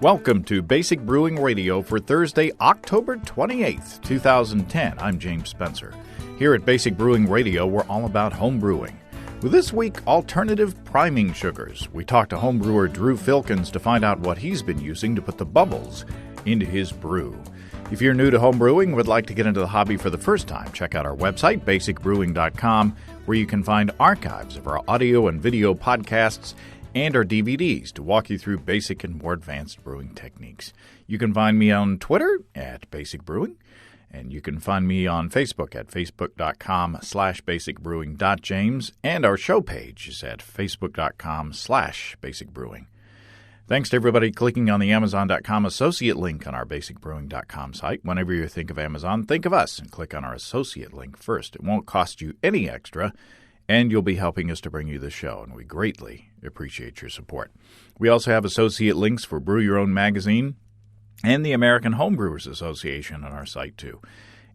Welcome to Basic Brewing Radio for Thursday, October 28th, 2010. I'm James Spencer. Here at Basic Brewing Radio, we're all about home brewing. With this week, alternative priming sugars. We talked to home brewer Drew Filkins to find out what he's been using to put the bubbles into his brew. If you're new to home brewing and would like to get into the hobby for the first time, check out our website, basicbrewing.com, where you can find archives of our audio and video podcasts and our DVDs to walk you through basic and more advanced brewing techniques. You can find me on Twitter at Basic Brewing, and you can find me on Facebook at facebook.com/basicbrewing.james, and our show page is at facebook.com/basicbrewing. Thanks to everybody clicking on the Amazon.com associate link on our basicbrewing.com site. Whenever you think of Amazon, think of us and click on our associate link first. It won't cost you any extra, and you'll be helping us to bring you the show, and we greatly appreciate your support. We also have associate links for Brew Your Own magazine and the American Homebrewers Association on our site, too.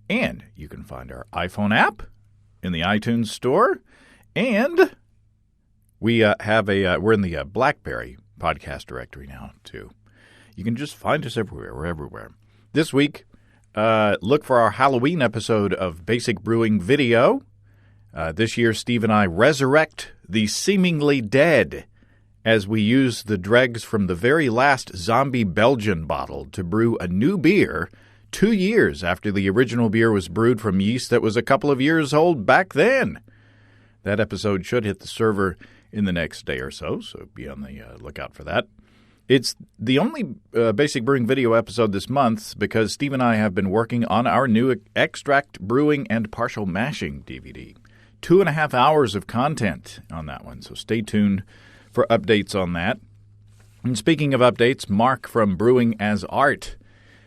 And you can find our iPhone app in the iTunes Store, and we're in the BlackBerry podcast directory now, too. You can just find us everywhere. We're everywhere. This week, look for our Halloween episode of Basic Brewing Video. This year, Steve and I resurrect the seemingly dead as we use the dregs from the very last zombie Belgian bottle to brew a new beer 2 years after the original beer was brewed from yeast that was a couple of years old back then. That episode should hit the server in the next day or so be on the lookout for that. It's the only Basic Brewing Video episode this month because Steve and I have been working on our new extract brewing and partial mashing DVD. 2.5 hours of content on that one, so stay tuned for updates on that. And speaking of updates, Mark from Brewing as Art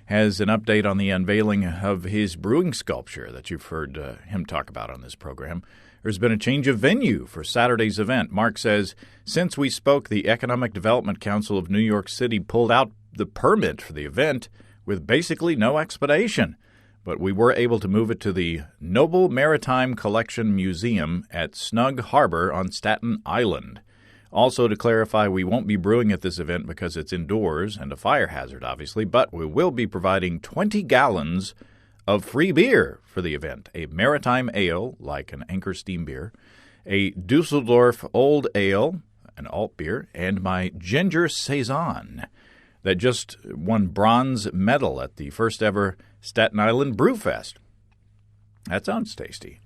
has an update on the unveiling of his brewing sculpture that you've heard him talk about on this program. There's been a change of venue for Saturday's event. Mark says, since we spoke, the Economic Development Council of New York City pulled out the permit for the event with basically no explanation. But we were able to move it to the Noble Maritime Collection Museum at Snug Harbor on Staten Island. Also, to clarify, we won't be brewing at this event because it's indoors and a fire hazard, obviously, but we will be providing 20 gallons of free beer for the event. A maritime ale, like an Anchor Steam beer, a Dusseldorf Old Ale, an alt beer, and my Ginger Saison that just won bronze medal at the first ever Staten Island Brew Fest. That sounds tasty.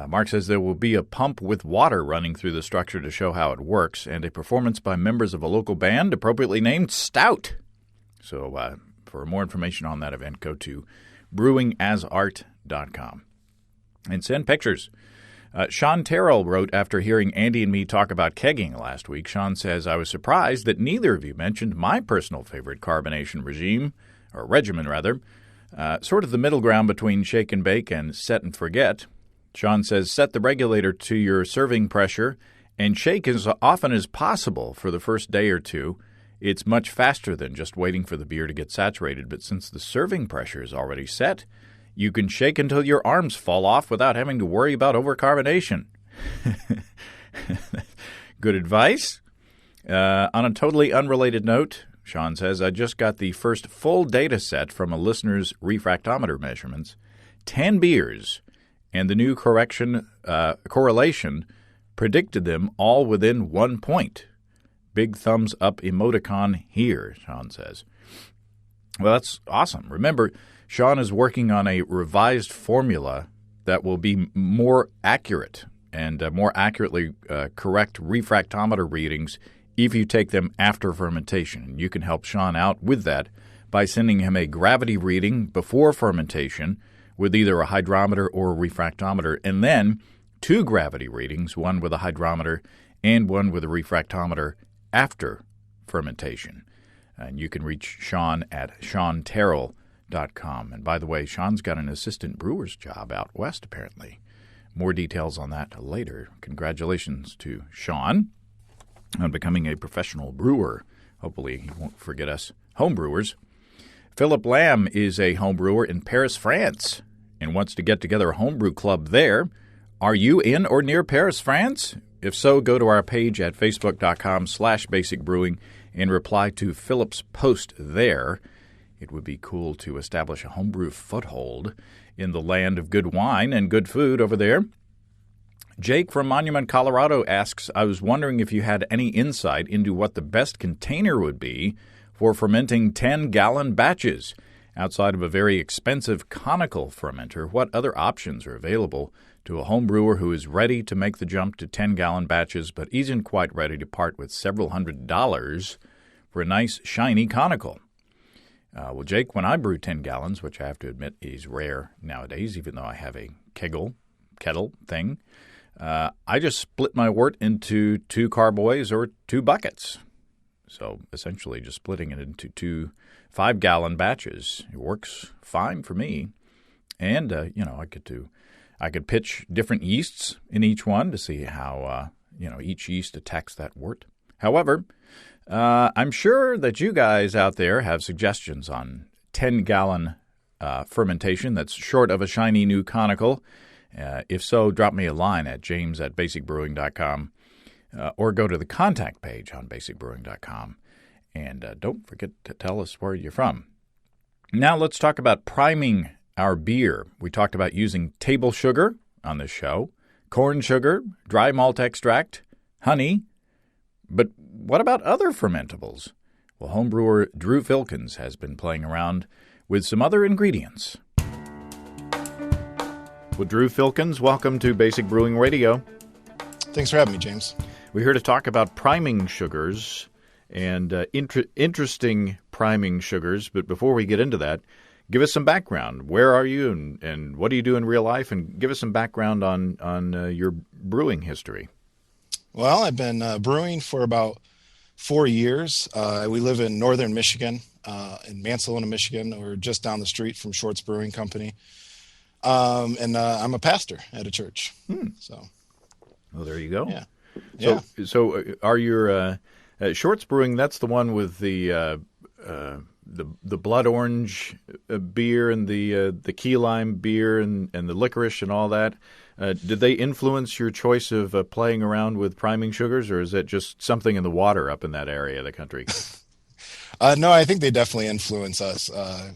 Mark says there will be a pump with water running through the structure to show how it works, and a performance by members of a local band appropriately named Stout. So for more information on that event, go to brewingasart.com. And send pictures. Sean Terrell wrote after hearing Andy and me talk about kegging last week. Sean says, I was surprised that neither of you mentioned my personal favorite carbonation regimen, sort of the middle ground between shake and bake and set and forget. Sean says, set the regulator to your serving pressure and shake as often as possible for the first day or two. It's much faster than just waiting for the beer to get saturated, but since the serving pressure is already set, you can shake until your arms fall off without having to worry about overcarbonation. Good advice. On a totally unrelated note, Sean says, I just got the first full data set from a listener's refractometer measurements. 10 beers, and the new correlation predicted them all within 1 point. Big thumbs up emoticon here, Sean says. Well, that's awesome. Remember, Sean is working on a revised formula that will be more accurate and more accurately correct refractometer readings if you take them after fermentation. You can help Sean out with that by sending him a gravity reading before fermentation with either a hydrometer or a refractometer, and then 2 gravity readings, one with a hydrometer and one with a refractometer after fermentation. And you can reach Sean at SeanTerrell.com. And by the way, Sean's got an assistant brewer's job out west, apparently. More details on that later. Congratulations to Sean on becoming a professional brewer. Hopefully he won't forget us home brewers. Philip Lamb is a home brewer in Paris, France, and wants to get together a homebrew club there. Are you in or near Paris, France? If so, go to our page at facebook.com/basicbrewing and reply to Philip's post there. It would be cool to establish a homebrew foothold in the land of good wine and good food over there. Jake from Monument, Colorado asks, I was wondering if you had any insight into what the best container would be for fermenting 10-gallon batches. Outside of a very expensive conical fermenter, what other options are available to a home brewer who is ready to make the jump to 10-gallon batches but isn't quite ready to part with several $100s for a nice, shiny conical? Well, Jake, when I brew 10 gallons, which I have to admit is rare nowadays, even though I have a kettle thing, I just split my wort into 2 carboys or 2 buckets. So essentially just splitting it into 2 5-gallon batches. It works fine for me. And, I could pitch different yeasts in each one to see how, each yeast attacks that wort. However, I'm sure that you guys out there have suggestions on 10-gallon fermentation that's short of a shiny new conical. If so, drop me a line at james@basicbrewing.com or go to the contact page on basicbrewing.com. And don't forget to tell us where you're from. Now let's talk about priming our beer. We talked about using table sugar on this show, corn sugar, dry malt extract, honey. But what about other fermentables? Well, homebrewer Drew Filkins has been playing around with some other ingredients. Well, Drew Filkins, welcome to Basic Brewing Radio. Thanks for having me, James. We're here to talk about priming sugars and interesting priming sugars. But before we get into that, give us some background. Where are you and what do you do in real life? And give us some background on your brewing history. Well, I've been brewing for about 4 years. We live in northern Michigan, in Mansalona, Michigan. We're just down the street from Shorts Brewing Company. And I'm a pastor at a church. So, well, there you go. Yeah. So are your Shorts Brewing? That's the one with the blood orange beer and the key lime beer and the licorice and all that. Did they influence your choice of playing around with priming sugars, or is it just something in the water up in that area of the country? No, I think they definitely influence us.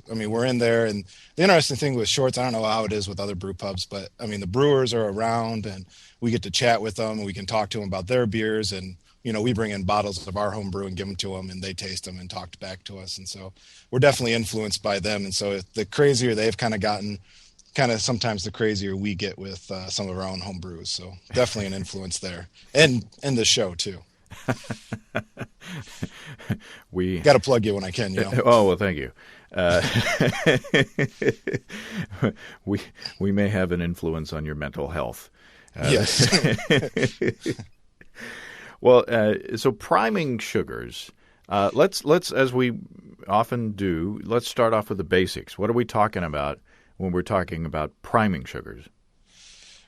We're in there, and the interesting thing with Shorts, I don't know how it is with other brew pubs, but the brewers are around, and we get to chat with them, and we can talk to them about their beers, and we bring in bottles of our home brew and give them to them, and they taste them and talk back to us, and so we're definitely influenced by them. And so the crazier they've kind of gotten, sometimes the crazier we get with some of our own home brews. So definitely an influence there, and the show too. We got to plug you when I can. Oh, well, thank you. We may have an influence on your mental health. Yes. Well, so priming sugars. Let's as we often do. Let's start off with the basics. What are we talking about when we're talking about priming sugars?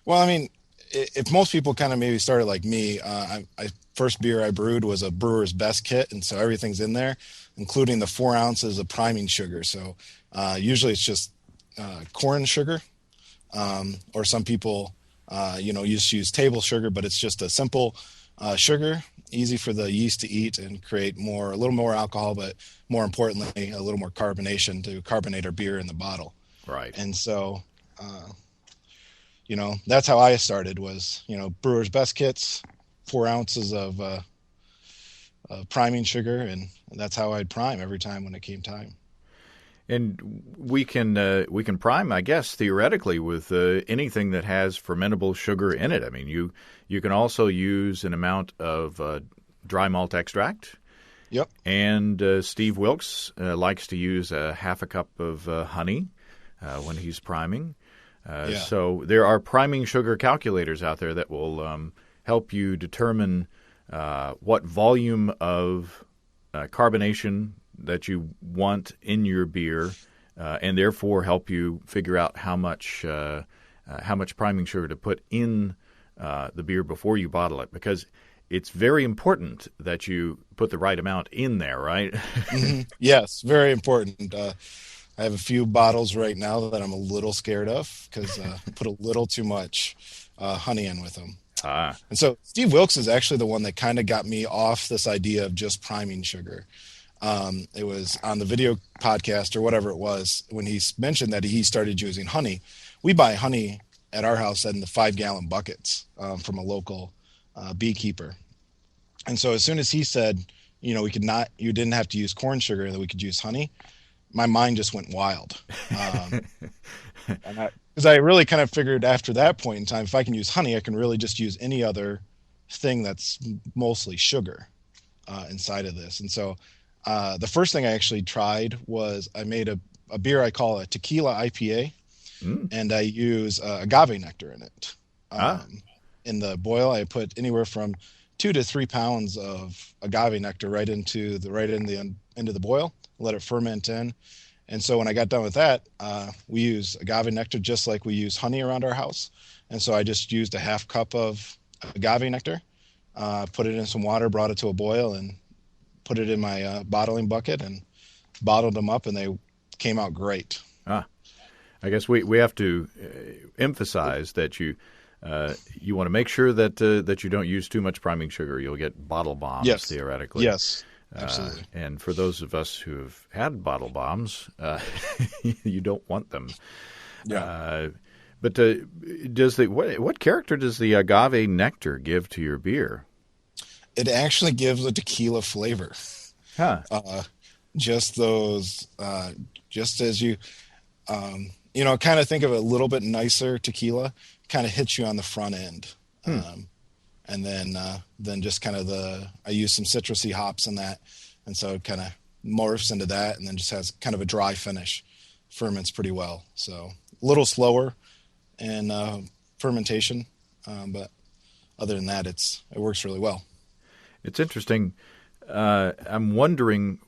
Well, if most people kind of maybe started like me, first beer I brewed was a brewer's best kit, and so everything's in there, including the 4 ounces of priming sugar. So usually it's just corn sugar, or some people use table sugar, but it's just a simple sugar, easy for the yeast to eat and create a little more alcohol, but more importantly, a little more carbonation to carbonate our beer in the bottle. Right. And so, that's how I started was, brewer's best kits, 4 ounces of priming sugar, and that's how I'd prime every time when it came time. And we can prime, I guess, theoretically with anything that has fermentable sugar in it. You can also use an amount of dry malt extract. Yep. And Steve Wilkes likes to use a half a cup of honey when he's priming. So there are priming sugar calculators out there that will help you determine what volume of carbonation that you want in your beer, and therefore help you figure out how much priming sugar to put in the beer before you bottle it, because it's very important that you put the right amount in there, right? Mm-hmm. Yes, very important. I have a few bottles right now that I'm a little scared of because I put a little too much honey in with them. Ah, And so Steve Wilkes is actually the one that kind of got me off this idea of just priming sugar. It was on the video podcast or whatever it was when he mentioned that he started using honey. We buy honey at our house in the 5-gallon buckets from a local beekeeper. And so as soon as he said, you didn't have to use corn sugar, that we could use honey, my mind just went wild. Because I really kind of figured after that point in time, if I can use honey, I can really just use any other thing that's mostly sugar inside of this. And so the first thing I actually tried was I made a beer I call a tequila IPA, and I use agave nectar in it. ah, In the boil, I put anywhere from 2 to 3 pounds of agave nectar right into the boil, let it ferment in. And so when I got done with that, we use agave nectar just like we use honey around our house. And so I just used a half cup of agave nectar, put it in some water, brought it to a boil, and put it in my bottling bucket and bottled them up, and they came out great. ah. I guess we have to emphasize that you want to make sure that you don't use too much priming sugar. You'll get bottle bombs, Yes. theoretically. Yes, absolutely. And for those of us who've had bottle bombs, you don't want them. Yeah. But what character does the agave nectar give to your beer? It actually gives a tequila flavor. Huh. Just those, just as you, kind of think of a little bit nicer tequila, kind of hits you on the front end. And then just kind of I use some citrusy hops in that. And so it kind of morphs into that and then just has kind of a dry finish. Ferments pretty well. So a little slower in fermentation. But other than that, it works really well. It's interesting. I'm wondering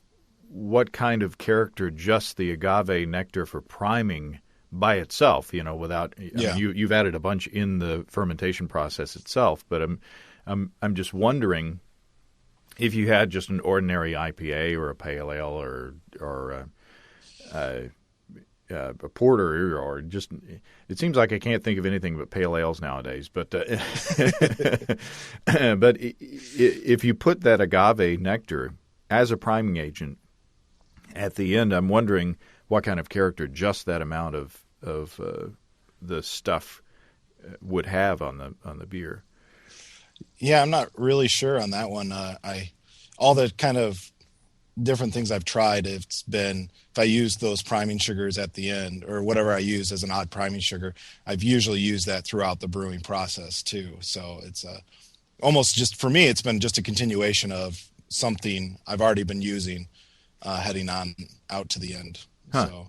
what kind of character just the agave nectar for priming by itself, without. Yeah. I mean, you've added a bunch in the fermentation process itself, but I'm just wondering if you had just an ordinary IPA or a pale ale or a porter or just. It seems like I can't think of anything but pale ales nowadays. But but if you put that agave nectar as a priming agent at the end, I'm wondering what kind of character just that amount of the stuff would have on the beer. Yeah, I'm not really sure on that one. All the kind of different things I've tried, it's been if I use those priming sugars at the end or whatever I use as an odd priming sugar, I've usually used that throughout the brewing process too. So it's almost just for me, it's been just a continuation of something I've already been using heading on out to the end. Huh. So,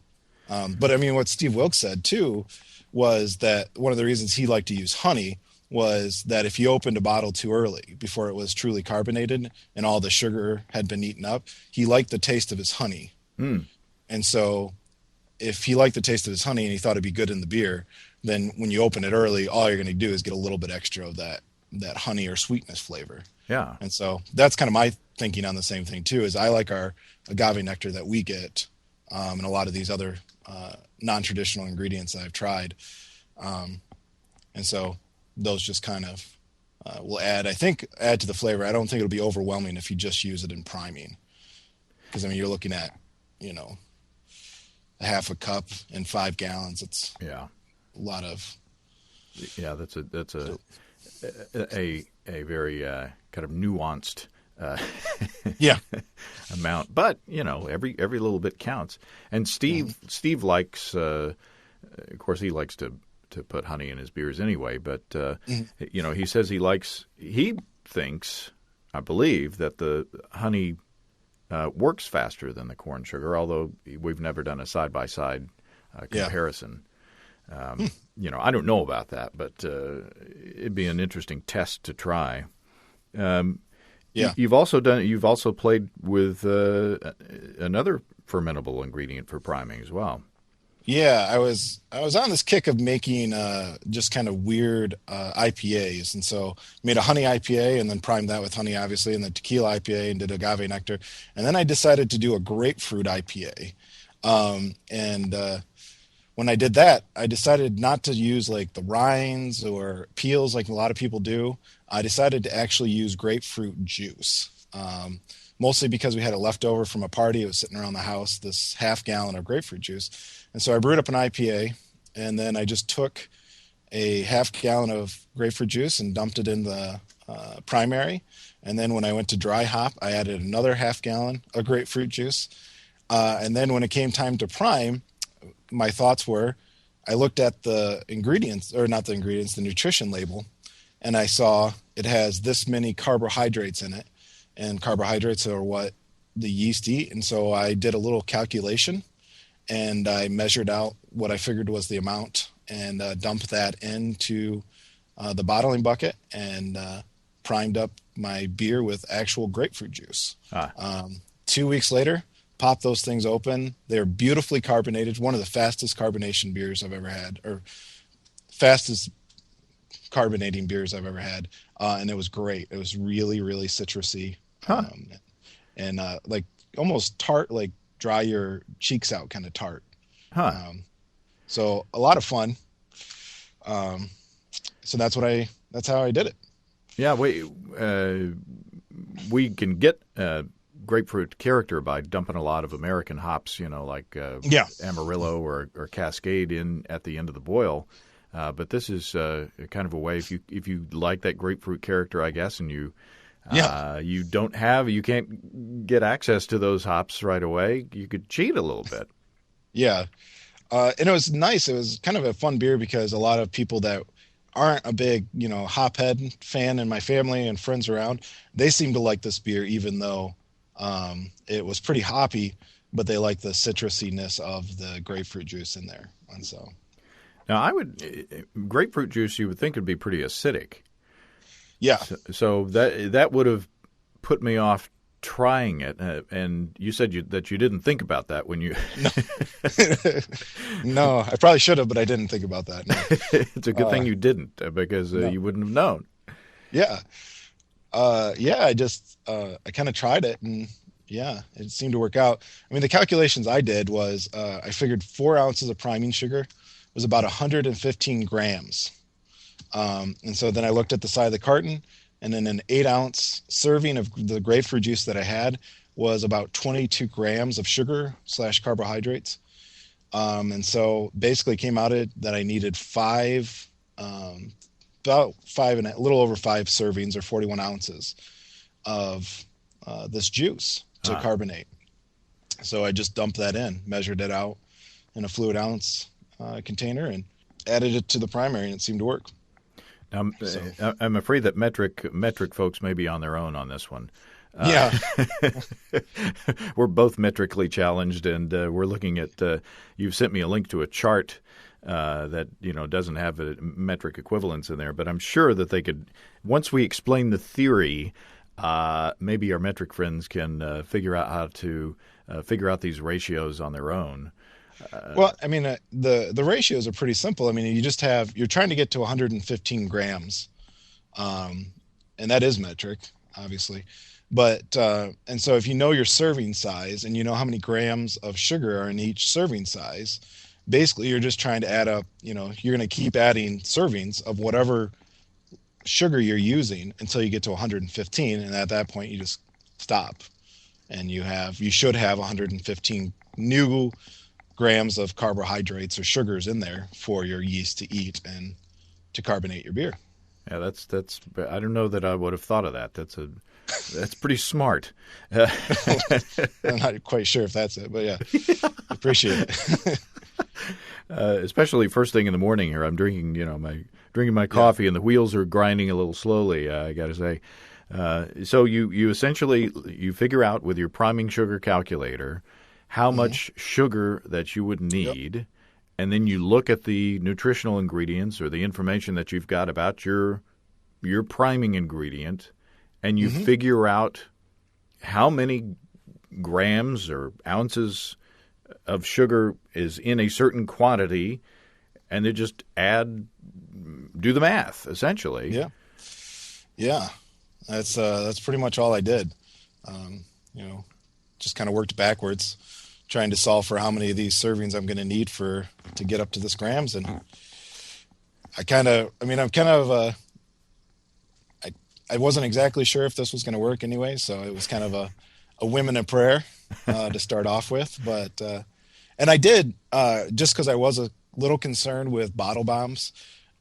but I mean, what Steve Wilkes said too was that one of the reasons he liked to use honey was that if you opened a bottle too early before it was truly carbonated and all the sugar had been eaten up, he liked the taste of his honey. And so if he liked the taste of his honey and he thought it'd be good in the beer, then when you open it early, all you're going to do is get a little bit extra of that honey or sweetness flavor. Yeah. And so that's kind of my thinking on the same thing too, is I like our agave nectar that we get and a lot of these other non-traditional ingredients that I've tried. And so those just kind of will add to the flavor. I don't think it'll be overwhelming if you just use it in priming. Because, I mean, you're looking at, a half a cup in 5 gallons. It's a lot of. Yeah, that's a very kind of nuanced amount. But, every little bit counts. And Steve likes, of course, he likes to put honey in his beers anyway, but he says he thinks, I believe, that the honey works faster than the corn sugar, although we've never done a side-by-side comparison. I don't know about that, but it'd be an interesting test to try. You've also played with another fermentable ingredient for priming as well. Yeah, I was on this kick of making just kind of weird IPAs, and so made a honey IPA and then primed that with honey, obviously, and then tequila IPA and did agave nectar, and then I decided to do a grapefruit IPA. And when I did that, I decided not to use like the rinds or peels like a lot of people do. I decided to actually use grapefruit juice. Mostly because we had it left over from a party. It was sitting around the house, this half gallon of grapefruit juice. And so I brewed up an IPA, and then I just took a half gallon of grapefruit juice and dumped it in the primary. And then when I went to dry hop, I added another half gallon of grapefruit juice. And then when it came time to prime, my thoughts were, I looked at the ingredients, or not the ingredients, the nutrition label, and I saw it has this many carbohydrates in it, and carbohydrates are what the yeast eat. And so I did a little calculation, and I measured out what I figured was the amount, and dumped that into the bottling bucket, and primed up my beer with actual grapefruit juice. 2 weeks later, pop those things open. They're beautifully carbonated. One of the fastest carbonation beers I've ever had, or fastest carbonating beers I've ever had. And it was great. It was really, really citrusy. And like almost tart, like dry your cheeks out kind of tart. So a lot of fun. So that's how I did it. Yeah, we can get grapefruit character by dumping a lot of American hops, like Amarillo or Cascade in at the end of the boil. But this is kind of a way, if you like that grapefruit character, I guess, and you can't get access to those hops right away, you could cheat a little bit. Yeah. And it was nice. It was kind of a fun beer because a lot of people that aren't a big, hophead fan in my family and friends around, they seem to like this beer, even though it was pretty hoppy, but they like the citrusiness of the grapefruit juice in there. And so now grapefruit juice, you would think would be pretty acidic. Yeah. So that would have put me off trying it. And you said that you didn't think about that when you. No, I probably should have, but I didn't think about that. No. It's a good thing you didn't, because you wouldn't have known. Yeah. I just, I kind of tried it, and it seemed to work out. I mean, the calculations I did was, I figured 4 ounces of priming sugar was about 115 grams. And so then I looked at the side of the carton, and then an 8-ounce serving of the grapefruit juice that I had was about 22 grams of sugar / carbohydrates. And so basically came out that I needed about 5 and a little over 5 servings, or 41 ounces of this juice to carbonate. So I just dumped that in, measured it out in a fluid ounce container, and added it to the primary, and it seemed to work. Now, I'm afraid that metric folks may be on their own on this one. We're both metrically challenged, and we're looking at. You've sent me a link to a chart that doesn't have a metric equivalence in there, but I'm sure that they could. Once we explain the theory, maybe our metric friends can figure out how to figure out these ratios on their own. Well, I mean, the ratios are pretty simple. I mean, you're trying to get to 115 grams, and that is metric, obviously. But and so if you know your serving size and you know how many grams of sugar are in each serving size, basically you're just trying to add up. You're going to keep adding servings of whatever sugar you're using until you get to 115, and at that point you just stop, and you should have 115 new grams of carbohydrates or sugars in there for your yeast to eat and to carbonate your beer. Yeah, that's. I don't know that I would have thought of that. That's pretty smart. I'm not quite sure if that's it, but yeah. Appreciate it. Especially first thing in the morning here. I'm drinking my coffee, and the wheels are grinding a little slowly. I got to say. So you essentially figure out with your priming sugar calculator how much sugar that you would need, and then you look at the nutritional ingredients or the information that you've got about your priming ingredient, and you figure out how many grams or ounces of sugar is in a certain quantity, and then just do the math, essentially. Yeah. That's pretty much all I did. Just kind of worked backwards, trying to solve for how many of these servings I'm going to need to get up to this grams. And I wasn't exactly sure if this was going to work anyway, so it was kind of a whim and a prayer to start off with. But and I did, just because I was a little concerned with bottle bombs.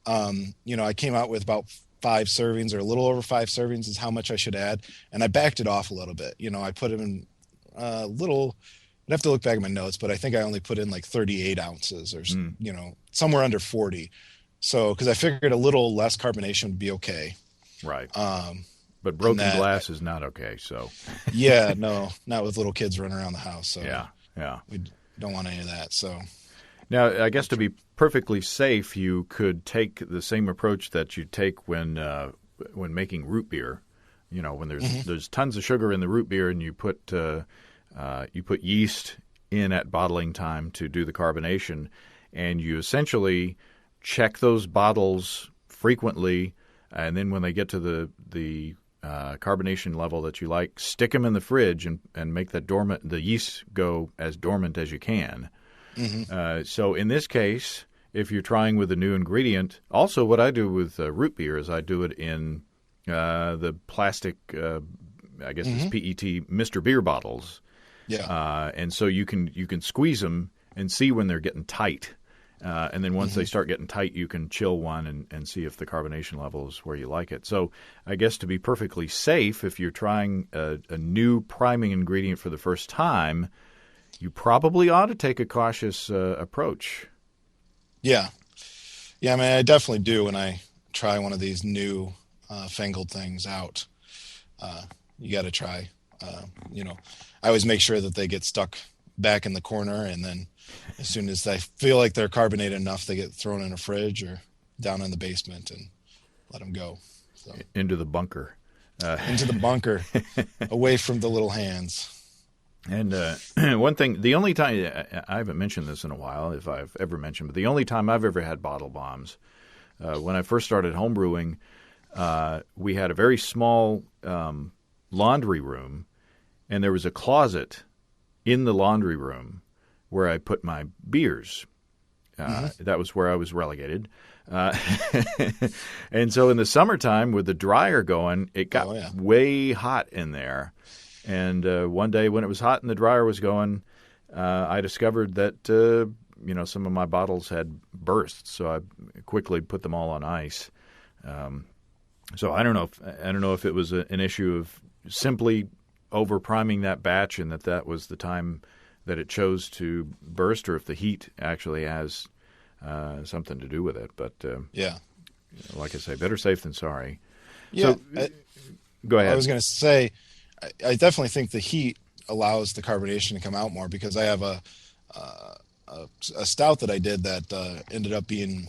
I came out with about 5 servings, or a little over 5 servings is how much I should add, and I backed it off a little bit. I put them in a little. I'd have to look back at my notes, but I think I only put in like 38 ounces, or somewhere under 40. So, because I figured a little less carbonation would be okay. Right. But broken glass is not okay. So. Yeah, no, not with little kids running around the house. So yeah, we don't want any of that. So. Now, I guess to be perfectly safe, you could take the same approach that you take when making root beer. When there's tons of sugar in the root beer, and you put yeast in at bottling time to do the carbonation, and you essentially check those bottles frequently, and then when they get to the carbonation level that you like, stick them in the fridge and make the yeast go as dormant as you can. Mm-hmm. So in this case, if you're trying with a new ingredient, also what I do with root beer is I do it in the plastic, I guess it's PET Mr. Beer bottles. Yeah. And so you can squeeze them and see when they're getting tight. And then once they start getting tight, you can chill one and see if the carbonation level is where you like it. So I guess to be perfectly safe, if you're trying a new priming ingredient for the first time, you probably ought to take a cautious approach. Yeah. Yeah, I mean, I definitely do when I try one of these new fangled things out. You got to try. I always make sure that they get stuck back in the corner, and then as soon as I feel like they're carbonated enough, they get thrown in a fridge or down in the basement and let them go. So. Into the bunker. Into the bunker, away from the little hands. And one thing, the only time, I haven't mentioned this in a while, if I've ever mentioned, but the only time I've ever had bottle bombs, when I first started homebrewing, we had a very small laundry room, and there was a closet in the laundry room where I put my beers. That was where I was relegated. And so in the summertime with the dryer going, it got way hot in there. And one day when it was hot and the dryer was going, I discovered that some of my bottles had burst. So I quickly put them all on ice. So I don't know if it was an issue of simply over priming that batch and that was the time that it chose to burst, or if the heat actually has something to do with it. But like I say, better safe than sorry. Yeah, so, go ahead. I was going to say, I definitely think the heat allows the carbonation to come out more, because I have a stout that I did that ended up being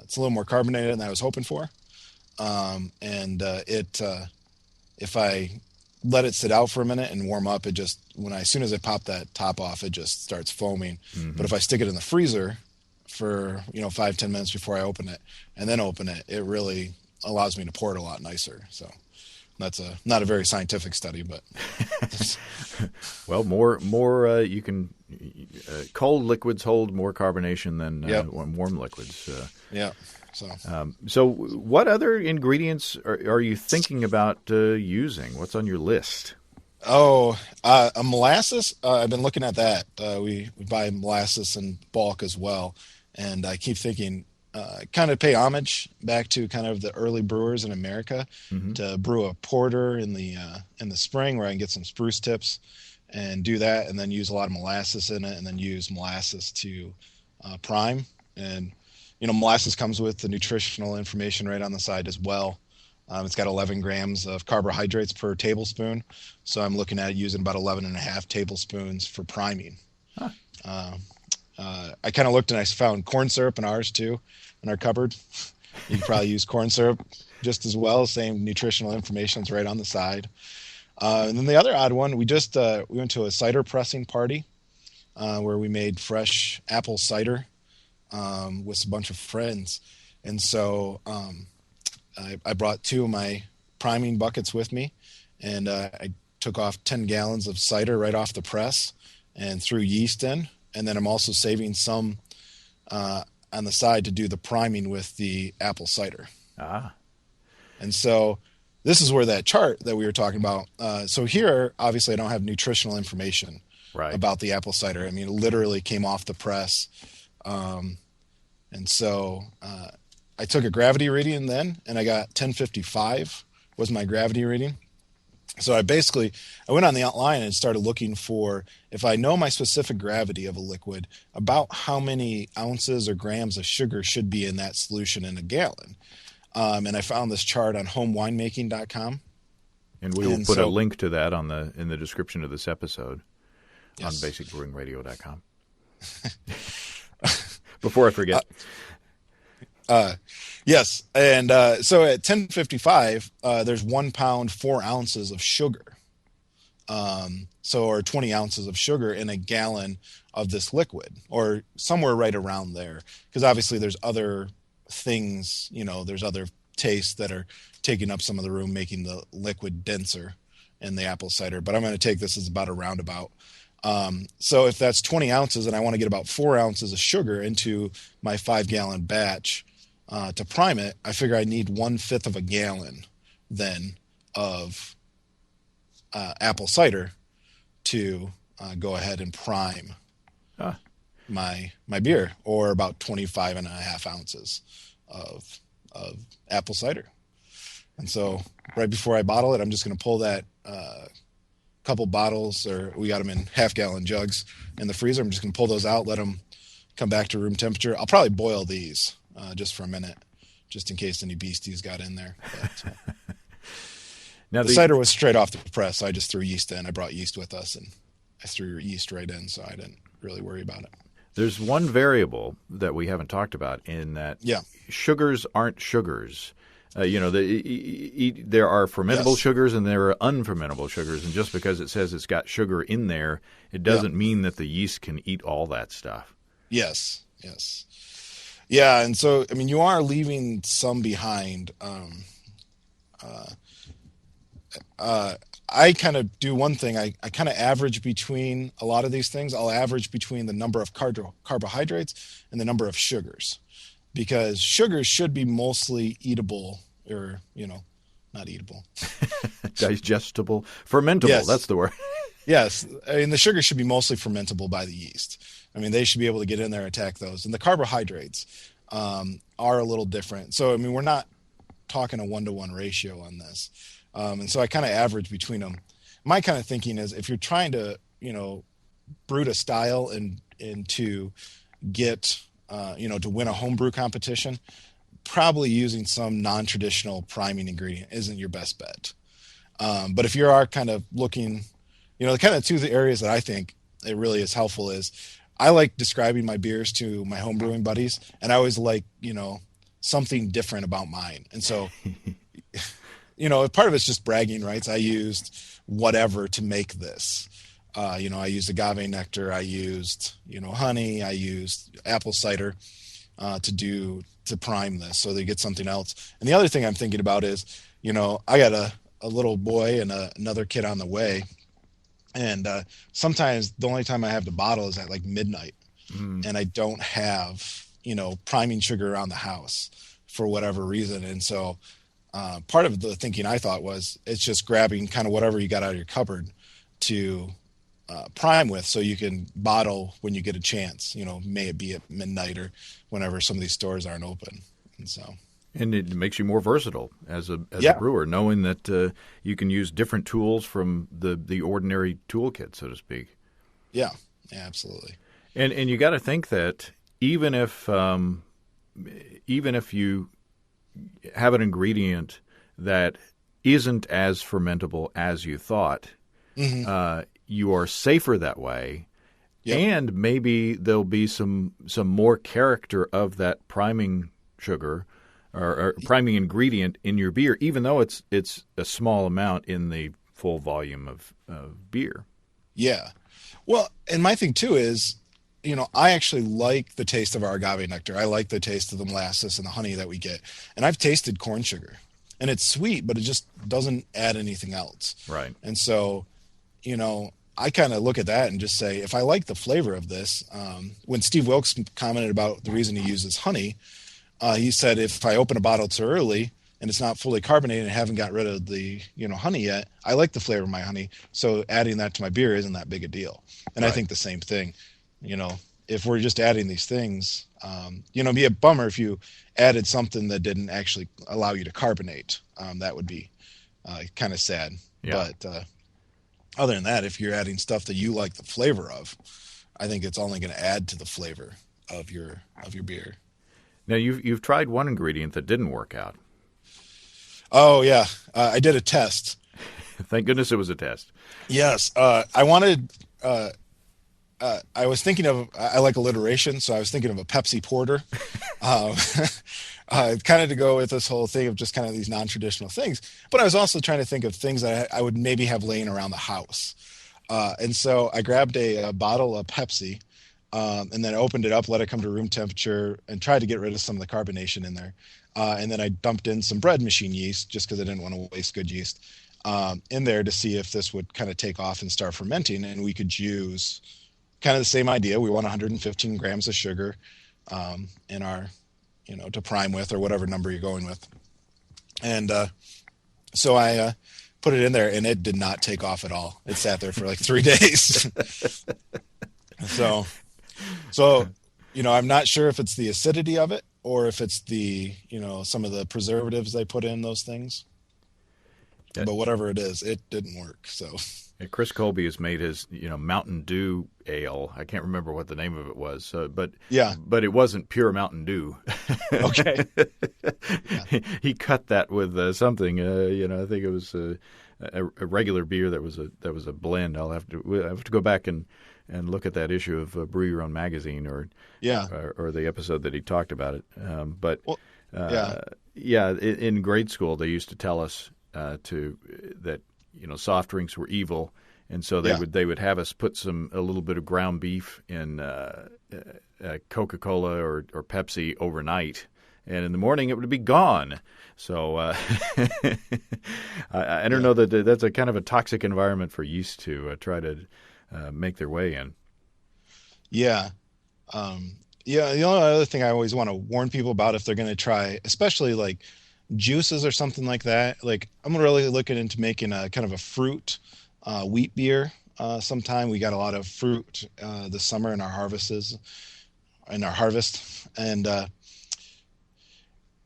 it's a little more carbonated than I was hoping for, if I let it sit out for a minute and warm up, as soon as I pop that top off, it just starts foaming. But if I stick it in the freezer for 5-10 minutes before I open it, and then open it, it really allows me to pour it a lot nicer. So that's not a very scientific study, but well, more you can cold liquids hold more carbonation than warm liquids. So what other ingredients are you thinking about using? What's on your list? A molasses. I've been looking at that. We buy molasses in bulk as well, and I keep thinking, kind of pay homage back to kind of the early brewers in America to brew a porter in the spring, where I can get some spruce tips and do that, and then use a lot of molasses in it, and then use molasses to prime. And molasses comes with the nutritional information right on the side as well. It's got 11 grams of carbohydrates per tablespoon, so I'm looking at using about 11.5 tablespoons for priming. Huh. I kind of looked and I found corn syrup in ours too, in our cupboard. You could probably use corn syrup just as well. Same nutritional information is right on the side. And then the other odd one, we went to a cider pressing party where we made fresh apple cider with a bunch of friends. And so I brought 2 of my priming buckets with me, and I took off 10 gallons of cider right off the press and threw yeast in. And then I'm also saving some on the side to do the priming with the apple cider. Ah. And so this is where that chart that we were talking about. So here, obviously, I don't have nutritional information about the apple cider. I mean, it literally came off the press. And so I took a gravity reading then, and I got 1055 was my gravity reading. So I went on the outline and started looking for, if I know my specific gravity of a liquid, about how many ounces or grams of sugar should be in that solution in a gallon. And I found this chart on homewinemaking.com. And we will put a link to that in the description of this episode on basicbrewingradio.com. Before I forget. Yes. And so at 1055, there's 1 pound, 4 ounces of sugar. Or 20 ounces of sugar in a gallon of this liquid, or somewhere right around there. Because obviously there's other things, there's other tastes that are taking up some of the room, making the liquid denser in the apple cider. But I'm going to take this as about a roundabout. So if that's 20 ounces and I want to get about 4 ounces of sugar into my 5-gallon batch to prime it, I figure I need 1/5 of a gallon then of apple cider to go ahead and prime my beer, or about 25.5 ounces of apple cider. And so right before I bottle it, I'm just going to pull that couple bottles, or we got them in 1/2-gallon jugs in the freezer. I'm just going to pull those out, let them come back to room temperature. I'll probably boil these just for a minute, just in case any beasties got in there. But, now the cider was straight off the press, so I just threw yeast in. I brought yeast with us, and I threw yeast right in, so I didn't really worry about it. There's one variable that we haven't talked about in that sugars aren't sugars. There are fermentable sugars and there are unfermentable sugars, and just because it says it's got sugar in there, it doesn't mean that the yeast can eat all that stuff. Yes. Yeah, and so, I mean, you are leaving some behind. I kind of do one thing. I kind of average between a lot of these things. I'll average between the number of carbohydrates and the number of sugars, because sugars should be mostly eatable, or, not eatable. Digestible. Fermentable, yes. That's the word. Yes. I mean, the sugar should be mostly fermentable by the yeast. I mean, they should be able to get in there and attack those. And the carbohydrates are a little different. So, I mean, we're not talking a 1-to-1 ratio on this. And so I kind of average between them. My kind of thinking is, if you're trying to, brew to style and to get, to win a homebrew competition, probably using some non-traditional priming ingredient isn't your best bet. But if you are kind of looking, the kind of two areas that I think it really is helpful is, I like describing my beers to my homebrewing buddies, and I always like, something different about mine. And so, part of it's just bragging rights. I used whatever to make this. I used agave nectar. I used, honey. I used apple cider to prime this, so they get something else. And the other thing I'm thinking about is, I got a little boy and another kid on the way. And sometimes the only time I have the bottle is at like midnight, and I don't have, priming sugar around the house for whatever reason. And so part of the thinking I thought was, it's just grabbing kind of whatever you got out of your cupboard to prime with, so you can bottle when you get a chance, may it be at midnight or whenever some of these stores aren't open. And it makes you more versatile as a brewer, knowing that you can use different tools from the ordinary toolkit, so to speak. Yeah, absolutely. And you got to think that even if you have an ingredient that isn't as fermentable as you thought, you are safer that way. Yep. And maybe there'll be some more character of that priming sugar or priming ingredient in your beer, even though it's a small amount in the full volume of beer. Yeah. Well, and my thing too is, I actually like the taste of our agave nectar. I like the taste of the molasses and the honey that we get. And I've tasted corn sugar, and it's sweet, but it just doesn't add anything else. Right. And so, I kind of look at that and just say, if I like the flavor of this, when Steve Wilkes commented about the reason he uses honey, he said, if I open a bottle too early and it's not fully carbonated and haven't got rid of the, honey yet, I like the flavor of my honey. So adding that to my beer isn't that big a deal. And I think the same thing, if we're just adding these things, it'd be a bummer if you added something that didn't actually allow you to carbonate. That would be kind of sad. Yeah. But other than that, if you're adding stuff that you like the flavor of, I think it's only going to add to the flavor of your beer. Now, you've tried one ingredient that didn't work out. Oh, yeah. I did a test. Thank goodness it was a test. Yes. I wanted I was thinking of, I like alliteration, so I was thinking of a Pepsi Porter. Kind of to go with this whole thing of just kind of these non-traditional things. But I was also trying to think of things that I would maybe have laying around the house. And so I grabbed a bottle of Pepsi, and then opened it up, let it come to room temperature, and tried to get rid of some of the carbonation in there. And then I dumped in some bread machine yeast, just because I didn't want to waste good yeast, in there to see if this would kind of take off and start fermenting. And we could use kind of the same idea. We want 115 grams of sugar in our, to prime with, or whatever number you're going with. And so I put it in there, and it did not take off at all. It sat there for like 3 days. So, I'm not sure if it's the acidity of it or if it's the, some of the preservatives they put in those things. Yeah. But whatever it is, it didn't work. So Chris Colby has made his, Mountain Dew ale. I can't remember what the name of it was, but it wasn't pure Mountain Dew. Okay. He cut that with something. I think it was a regular beer that was a blend. I have to go back and look at that issue of Brew Your Own Magazine or the episode that he talked about it. In grade school they used to tell us that soft drinks were evil, and so they would have us put a little bit of ground beef in Coca-Cola or Pepsi overnight, and in the morning it would be gone. So I don't know that that's a kind of a toxic environment for yeast to try to make their way in. Yeah. The only other thing I always want to warn people about if they're going to try, especially like juices or something like that, like I'm really looking into making a kind of a fruit wheat beer sometime. We got a lot of fruit this summer in our harvest, and I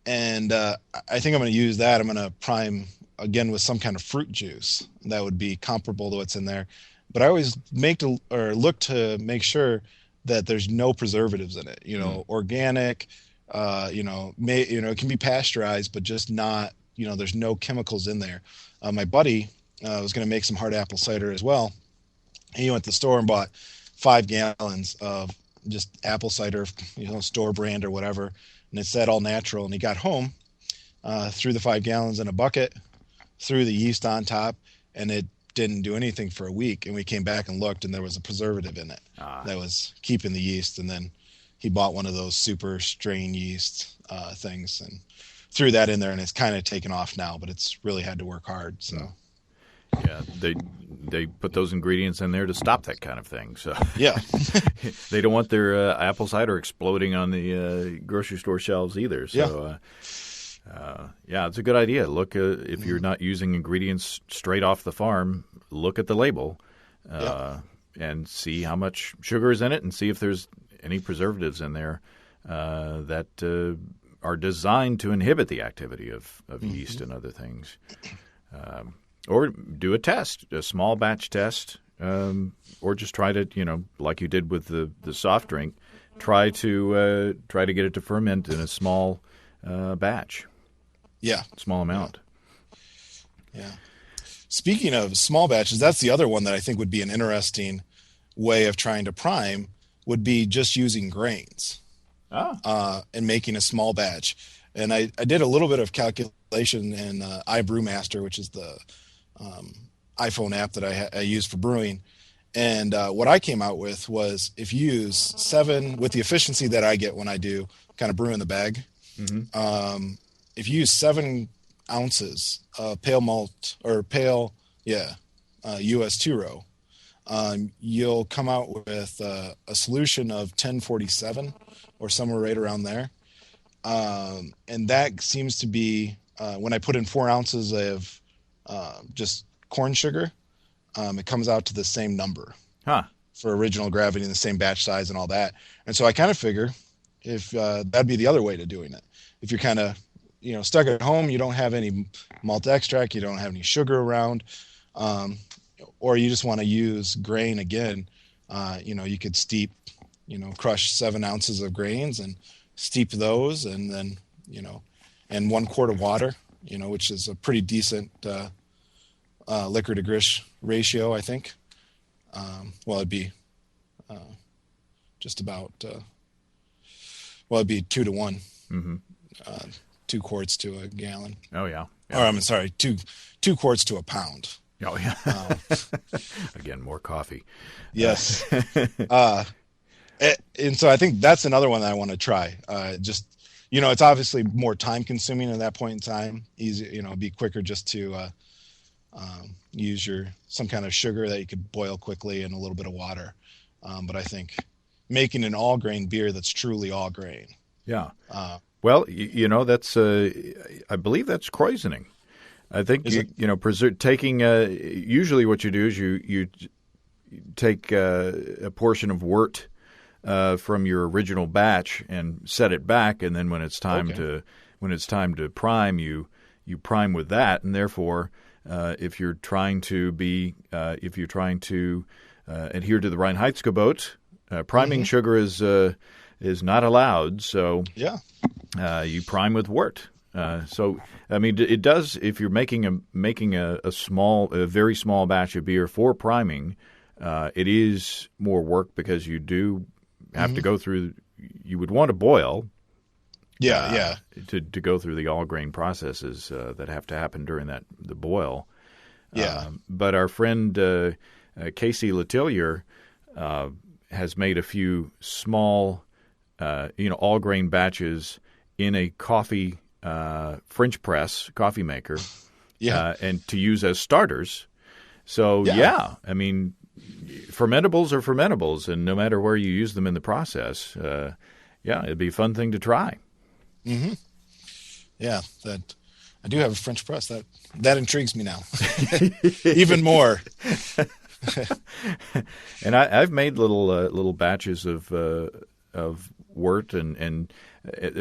think I'm going to use that. I'm going to prime again with some kind of fruit juice that would be comparable to what's in there. But I always look to make sure that there's no preservatives in it. Organic. It can be pasteurized, but just not. There's no chemicals in there. My buddy was going to make some hard apple cider as well. He went to the store and bought 5 gallons of just apple cider, store brand or whatever, and it said all natural. And he got home, threw the 5 gallons in a bucket, threw the yeast on top, and it didn't do anything for a week. And we came back and looked, and there was a preservative in it that was keeping the yeast. And then he bought one of those super strain yeast things and threw that in there, and it's kind of taken off now, but it's really had to work hard. So yeah, they put those ingredients in there to stop that kind of thing. So yeah, they don't want their apple cider exploding on the grocery store shelves either. So it's a good idea. Look, if you're not using ingredients straight off the farm, look at the label and see how much sugar is in it, and see if there's any preservatives in there that are designed to inhibit the activity of yeast and other things. Or do a test, a small batch test, or just try to, like you did with the soft drink, try to get it to ferment in a small batch. Yeah. Small amount. Yeah. Speaking of small batches, that's the other one that I think would be an interesting way of trying to prime, would be just using grains and making a small batch. And I did a little bit of calculation in iBrewmaster, which is the iPhone app that I use for brewing. And what I came out with was, if you use 7, with the efficiency that I get when I do kind of brew in the bag, if you use 7 ounces pale malt or US 2-row, you'll come out with a solution of 1047 or somewhere right around there. And that seems to be, when I put in 4 ounces of just corn sugar, it comes out to the same number for original gravity and the same batch size and all that. And so I kind of figure if that'd be the other way to doing it. If you're kind of, stuck at home, you don't have any malt extract, you don't have any sugar around, or you just want to use grain again, you could steep, crush 7 ounces of grains and steep those, and then, and 1 quart of water, which is a pretty decent liquor to grist ratio, I think. It'd be just about, it'd be 2 to 1. Mm-hmm. 2 quarts to a gallon. Oh, yeah. Or I'm sorry, two quarts to a pound. Oh, yeah. Again, more coffee. Yes. And so I think that's another one that I want to try. It's obviously more time consuming at that point in time. Easy, it'd be quicker just to use some kind of sugar that you could boil quickly and a little bit of water. But I think making an all grain beer that's truly all grain. Yeah. Well, that's I believe that's krausening. I think taking usually what you do is you take a portion of wort from your original batch and set it back, and then when it's time to prime, you prime with that, and therefore if you're trying to adhere to the Reinheitsgebot, priming sugar is not allowed. So you prime with wort. So I mean, it does. If you're making a very small batch of beer for priming, it is more work because you do have to go through. You would want to boil. To go through the all grain processes that have to happen during the boil. But our friend Casey Letellier has made a few small, all grain batches in a coffee French press coffee maker, and to use as starters. So I mean, fermentables are fermentables, and no matter where you use them in the process, it'd be a fun thing to try. Mm-hmm. Yeah, that I do have a French press. That intrigues me now, even more. And I've made little batches of wort, and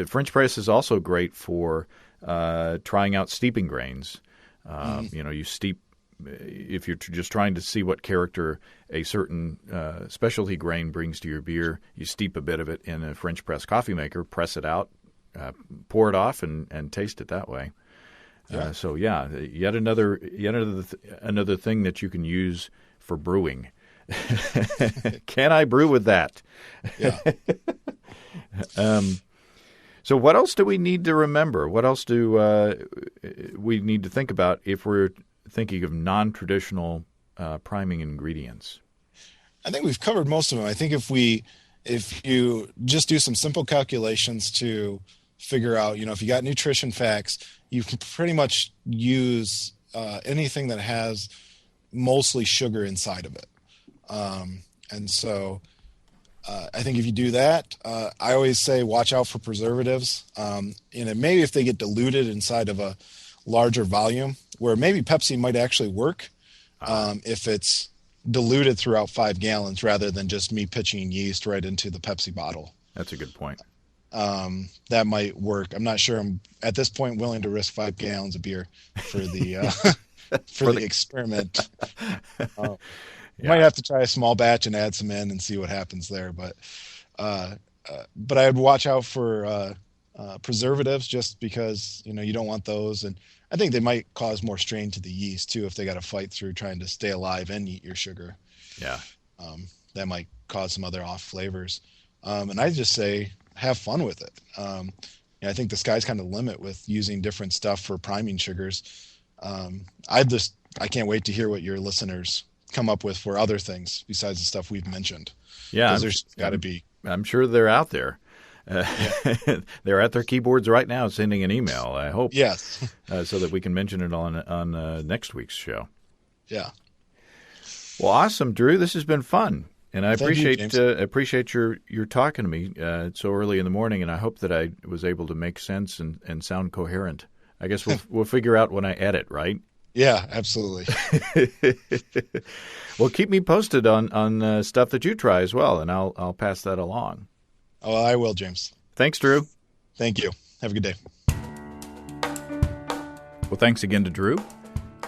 French press is also great for trying out steeping grains. You steep if you're just trying to see what character a certain specialty grain brings to your beer. You steep a bit of it in a French press coffee maker, press it out, pour it off, and taste it that way. Yet another thing that you can use for brewing. Can I brew with that? Yeah. So what else do we need to remember? What else do we need to think about if we're thinking of non-traditional priming ingredients? I think we've covered most of them. I think if you just do some simple calculations to figure out, if you got nutrition facts, you can pretty much use anything that has mostly sugar inside of it. And so I think if you do that, I always say watch out for preservatives. Maybe if they get diluted inside of a larger volume, where maybe Pepsi might actually work if it's diluted throughout 5 gallons rather than just me pitching yeast right into the Pepsi bottle. That's a good point. That might work. I'm not sure I'm at this point willing to risk 5 gallons of beer for the for the experiment. Might have to try a small batch and add some in and see what happens there. But I would watch out for preservatives, just because you don't want those, and I think they might cause more strain to the yeast too if they got to fight through trying to stay alive and eat your sugar. Yeah, that might cause some other off flavors. And I just say have fun with it. I think the sky's kind of the limit with using different stuff for priming sugars. I can't wait to hear what your listeners come up with for other things besides the stuff we've mentioned. Yeah, because there's got to be. I'm sure they're out there. They're at their keyboards right now sending an email, I hope. Yes. So that we can mention it on next week's show. Yeah. Well, awesome, Drew. This has been fun. And I appreciate your talking to me so early in the morning, and I hope that I was able to make sense and sound coherent. I guess we'll figure out when I edit, right? Yeah, absolutely. Well, keep me posted on stuff that you try as well, and I'll pass that along. Oh, I will, James. Thanks, Drew. Thank you. Have a good day. Well, thanks again to Drew.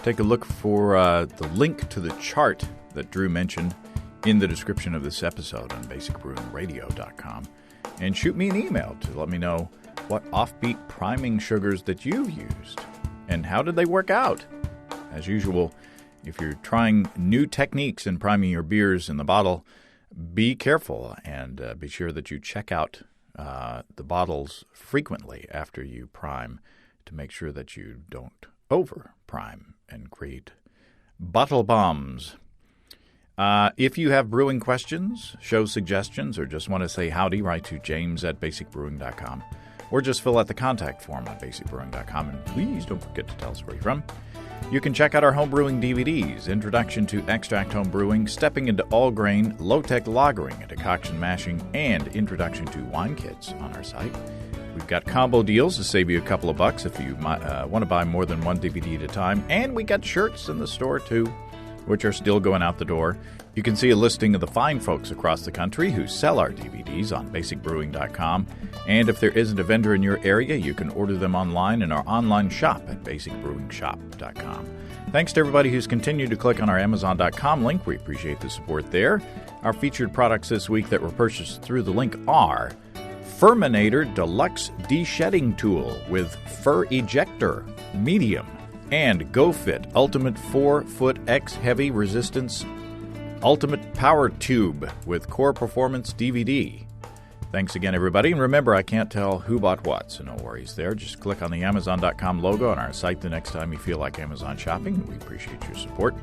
Take a look for the link to the chart that Drew mentioned in the description of this episode on basicbrewingradio.com, and shoot me an email to let me know what offbeat priming sugars that you've used and how did they work out. As usual, if you're trying new techniques in priming your beers in the bottle, be careful and be sure that you check out the bottles frequently after you prime to make sure that you don't over prime and create bottle bombs. If you have brewing questions, show suggestions, or just want to say howdy, write to james@basicbrewing.com, or just fill out the contact form on basicbrewing.com, and please don't forget to tell us where you're from. You can check out our homebrewing DVDs, Introduction to Extract Home Brewing, Stepping into All Grain, Low-Tech Lagering and Decoction Mashing, and Introduction to Wine Kits on our site. We've got combo deals to save you a couple of bucks if you want to buy more than one DVD at a time, and we got shirts in the store too, which are still going out the door. You can see a listing of the fine folks across the country who sell our DVDs on basicbrewing.com. And if there isn't a vendor in your area, you can order them online in our online shop at basicbrewingshop.com. Thanks to everybody who's continued to click on our Amazon.com link. We appreciate the support there. Our featured products this week that were purchased through the link are Furminator Deluxe De-Shedding Tool with Fur Ejector Medium, and GoFit Ultimate 4-Foot X Heavy Resistance Ultimate Power Tube with Core Performance DVD. Thanks again, everybody. And remember, I can't tell who bought what, so no worries there. Just click on the Amazon.com logo on our site the next time you feel like Amazon shopping. We appreciate your support.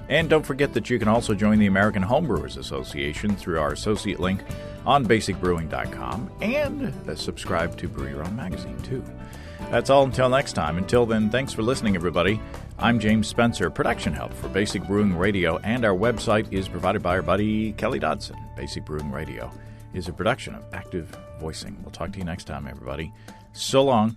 And don't forget that you can also join the American Homebrewers Association through our associate link on basicbrewing.com, and subscribe to Brew Your Own magazine, too. That's all until next time. Until then, thanks for listening, everybody. I'm James Spencer. Production help for Basic Brewing Radio, and our website is provided by our buddy Kelly Dodson. Basic Brewing Radio is a production of Active Voicing. We'll talk to you next time, everybody. So long.